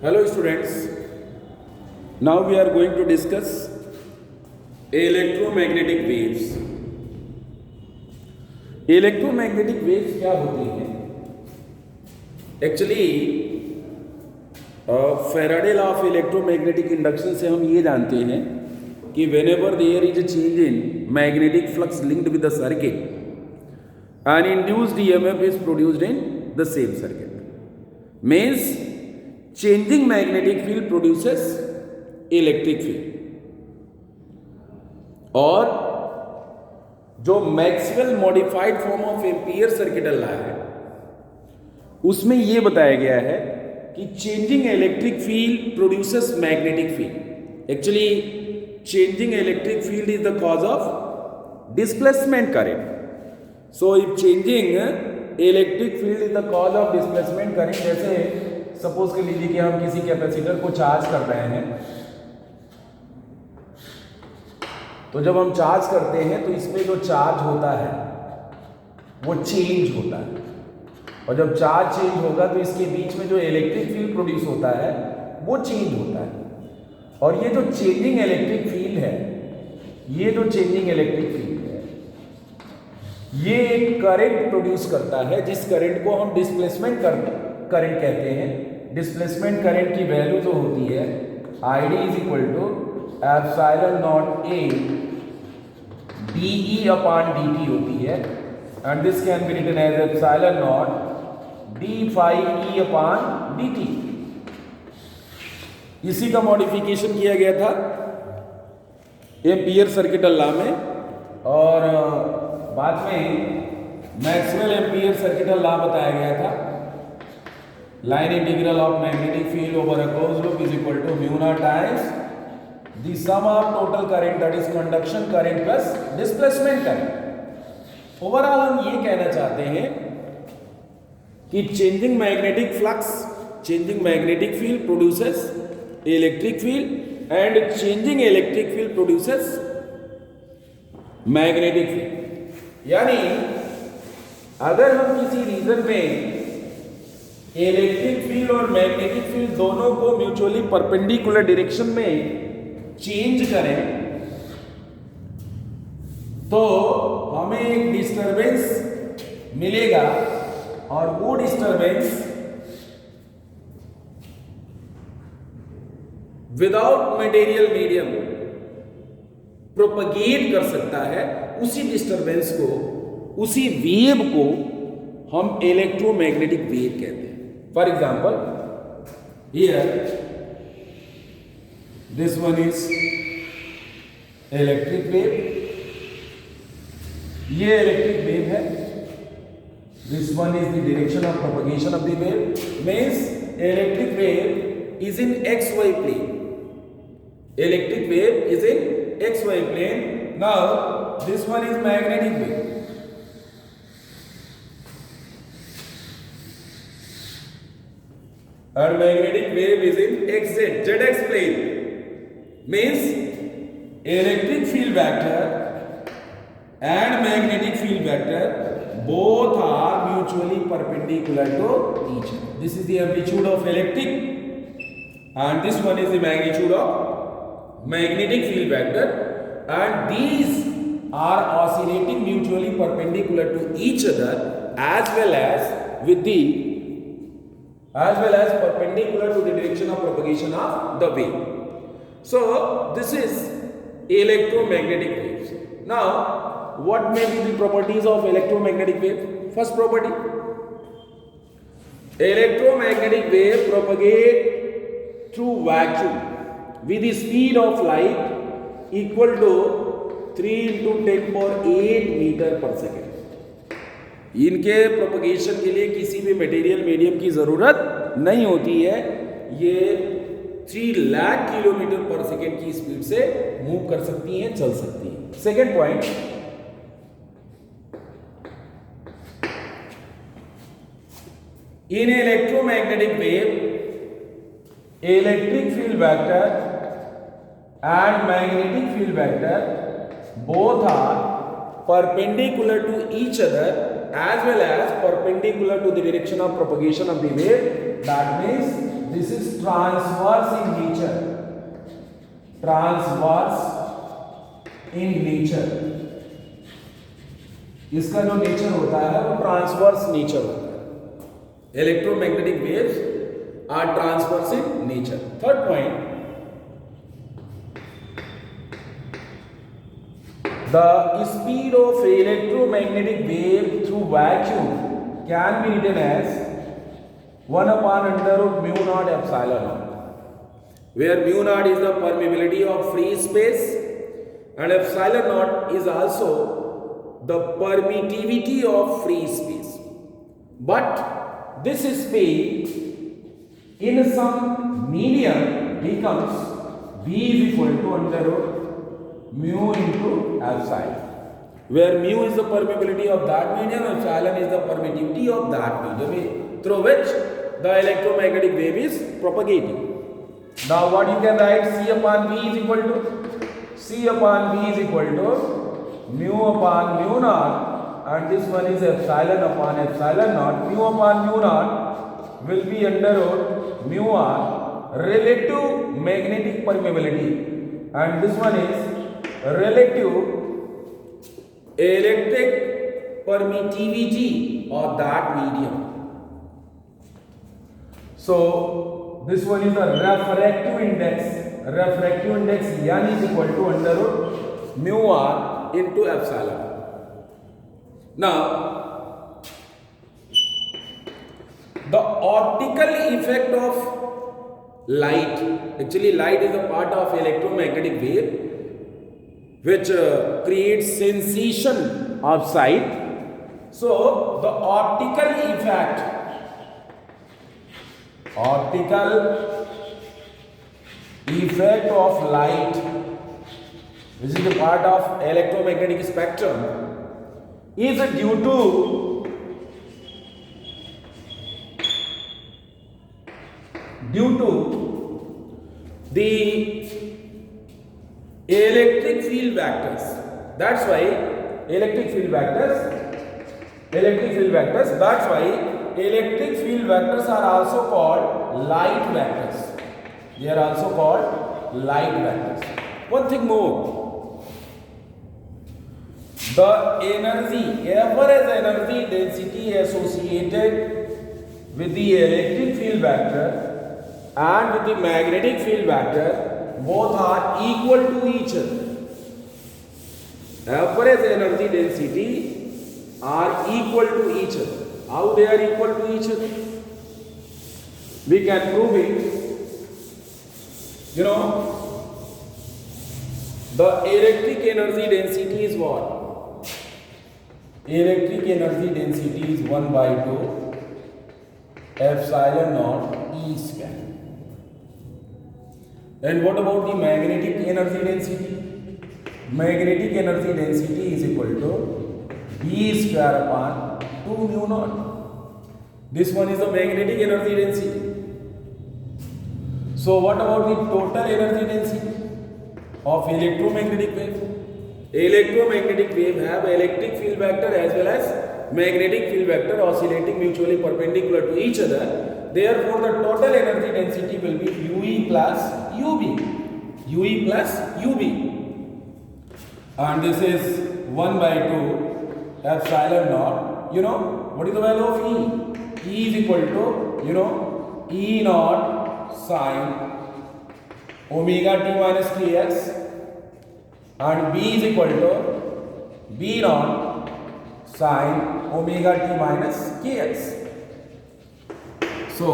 Hello students, now we are going to discuss electromagnetic waves. Electromagnetic waves क्या होती हैं? Actually, Faraday law of electromagnetic induction से हम ये जानते हैं कि whenever there is a change in magnetic flux linked with the circuit, an induced EMF is produced in the same circuit. Means changing magnetic field produces electric field. और जो Maxwell modified form of ampere circuital law है उसमें यह बताया गया है कि changing electric field produces magnetic field. Actually changing electric field is the cause of displacement current. So if changing electric field is the cause of displacement current, जैसे suppose कर लीजिए कि हम किसी कैपेसिटर को चार्ज कर रहे हैं, तो जब हम चार्ज करते हैं तो इसमें जो चार्ज होता है वो चेंज होता है, और जब चार्ज चेंज होगा तो इसके बीच में जो इलेक्ट्रिक फील्ड प्रोड्यूस होता है वो चेंज होता है. और ये जो चेंजिंग इलेक्ट्रिक फील्ड है, ये जो चेंजिंग इलेक्ट्रिक फील्ड है, ये एक करंट प्रोड्यूस करता है जिस करंट को हम डिस्प्लेसमेंट करंट कहते हैं. डिस्प्लेसमेंट करंट की वैल्यू जो होती है ID is equal to epsilon naught A DE upon dt होती है, and this can be written as epsilon naught d phi E upon dt. इसी का मॉडिफिकेशन किया गया था एम्पियर सर्किटल लॉ में, और बाद में मैक्सवेल एम्पियर सर्किटल लॉ बताया गया था. Line integral of magnetic field over a closed loop is equal to mu naught times the sum of total current that is conduction current plus displacement current. Overall हम ये कहना चाहते हैं कि changing magnetic flux, changing magnetic field produces electric field, and changing electric field produces magnetic field. यानी अगर हम किसी रीजन में इलेक्ट्रिक फील्ड और मैग्नेटिक फील्ड दोनों को म्यूचुअली परपेंडिकुलर डायरेक्शन में चेंज करें तो हमें एक डिस्टरबेंस मिलेगा, और वो disturbance without material medium propagate कर सकता है. उसी डिस्टरबेंस को, उसी वेव को हम इलेक्ट्रोमैग्नेटिक वेव कहते हैं. For example here this one is electric wave, ये इलेक्ट्रिक वेव है. This one is the direction of propagation of the wave. Means electric wave is in XY plane. Electric wave is in XY plane. Now this one is magnetic wave. And magnetic wave is in ZX plane. Means electric field vector and magnetic field vector both are mutually perpendicular to each other. This is the amplitude of electric and this one is the magnitude of magnetic field vector, and these are oscillating mutually perpendicular to each other as well as perpendicular to the direction of propagation of the wave. So this is electromagnetic waves. Now what may be the properties of electromagnetic wave? First property, electromagnetic wave propagate through vacuum with the speed of light equal to 3 into 10 power 8 metre पर second. इनके propagation के लिए किसी भी material medium की जरूरत नहीं होती है. ये 3 लाख किलोमीटर पर सेकेंड की स्पीड से मूव कर सकती हैं, चल सकती हैं. Second point, in electromagnetic wave electric field vector and magnetic field vector both are perpendicular to each other as well as perpendicular to the direction of propagation of the wave. That means this This is transverse in nature. Transverse in nature. इसका जो nature होता है वो transverse nature होता है. Electromagnetic waves are transverse in nature. Third point, the speed of electromagnetic wave through vacuum can be written as 1 upon under root mu naught epsilon naught, where mu naught is the permeability of free space and epsilon naught is also the permittivity of free space. But this speed in some medium becomes v is equal to under root mu into epsilon, where mu is the permeability of that medium, epsilon is the permittivity of that medium through which the electromagnetic wave is propagating. Now what you can write, C upon V is equal to mu upon mu naught, and this one is epsilon upon epsilon naught. Mu upon mu naught will be under root mu r, relative magnetic permeability, and this one is relative electric permittivity of that medium. So this one is the refractive index. Refractive index N is equal to under root mu r into epsilon. Now the optical effect of light. Actually, light is a part of electromagnetic wave which creates sensation of sight. So the optical effect of light, which is a part of electromagnetic spectrum, is due to the electric field vectors. That's why electric field vectors are also called light vectors. They are also called light vectors. One thing more, the average energy density associated with the electric field vector and with the magnetic field vector, both are equal to each other. Average energy density are equal to each other. How they are equal to each other? We can prove it. You know, the electric energy density is what? Electric energy density is 1 by 2 epsilon naught E square. And what about the magnetic energy density? Magnetic energy density is equal to B square upon 2 mu naught. This one is the magnetic energy density. So what about the total energy density of electromagnetic wave? Electromagnetic wave have electric field vector as well as magnetic field vector oscillating mutually perpendicular to each other. Therefore, the total energy density will be UE plus UB. UE plus UB. And this is 1 by 2 epsilon naught. You know, what is the value of E? E is equal to, E naught sine omega t minus kx, and B is equal to B naught sine omega t minus kx. So,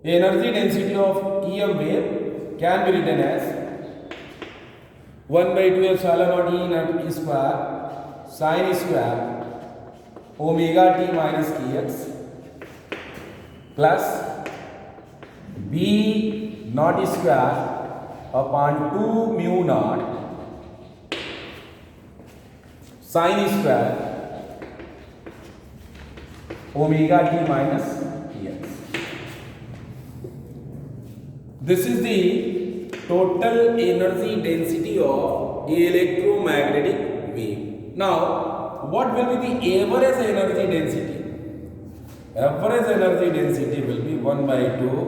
energy density of EM wave can be written as 1 by 2 epsilon naught E naught square sine square omega t minus kx plus B naught square upon 2 mu naught sine square omega t minus kx. This is the total energy density of electromagnetic wave. Now, what will be the average energy density? Average energy density will be 1/2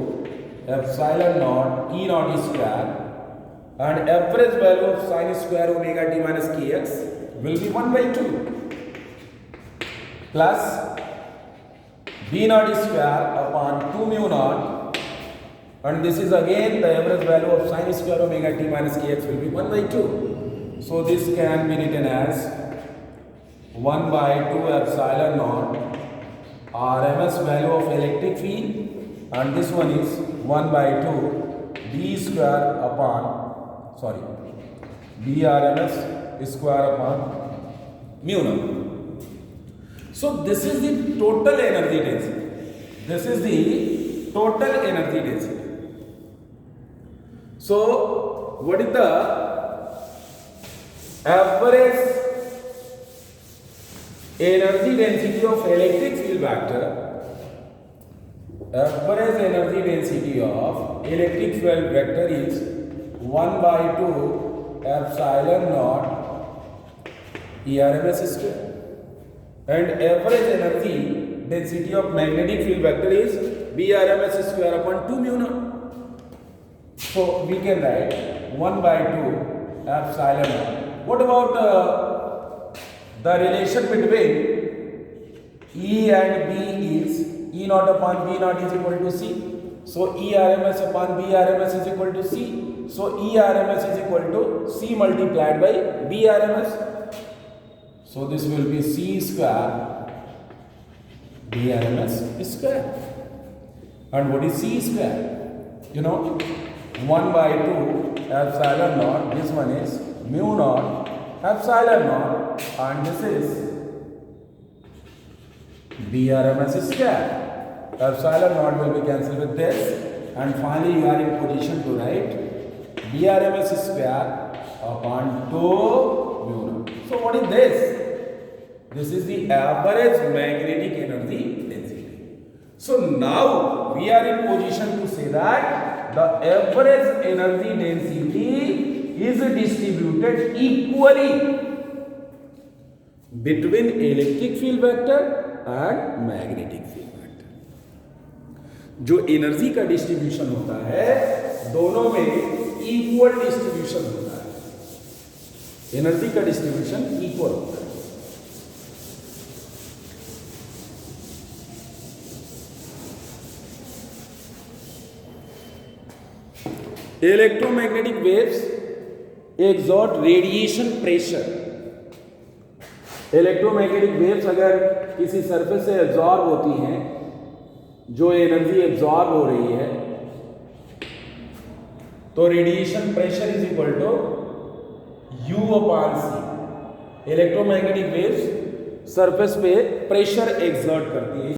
epsilon naught E naught square, and average value of sin square omega t minus kx will be 1/2 plus b naught square upon 2 mu naught, and this is again the average value of sin square omega t minus kx will be 1/2. So this can be written as 1/2 epsilon naught RMS value of electric field, and this one is 1/2 b square upon b RMS square upon mu naught. So this is the total energy density. This is the total energy density. So what is the average energy density of electric field vector? Average energy density of electric field vector is 1/2 epsilon naught ERMS square, and average energy density of magnetic field vector is BRMS square upon 2 mu naught. So we can write 1/2 epsilon naught. What about the relation between E and B is E naught upon B naught is equal to C. So ERMS upon BRMS is equal to C. So ERMS is equal to C multiplied by BRMS. So this will be C square BRMS square. And what is C square? You know, 1/2 epsilon naught. This one is mu naught epsilon naught, and this is BRMS square. Epsilon naught will be cancelled with this, and finally you are in position to write BRMS square upon 2 mu naught. So what is this? This is the average magnetic energy density. So now we are in position to say that the average energy density is distributed equally between electric field vector and magnetic field vector. जो energy का distribution होता है दोनों में equal distribution होता है। Energy का distribution equal होता है। Electromagnetic waves exert radiation pressure. Electromagnetic waves अगर किसी सरफेस से एब्जॉर्ब होती हैं, जो एनर्जी एब्जॉर्ब हो रही है, तो radiation pressure is equal to U upon C। Electromagnetic waves surface पे प्रेशर एक्सर्ट करती है।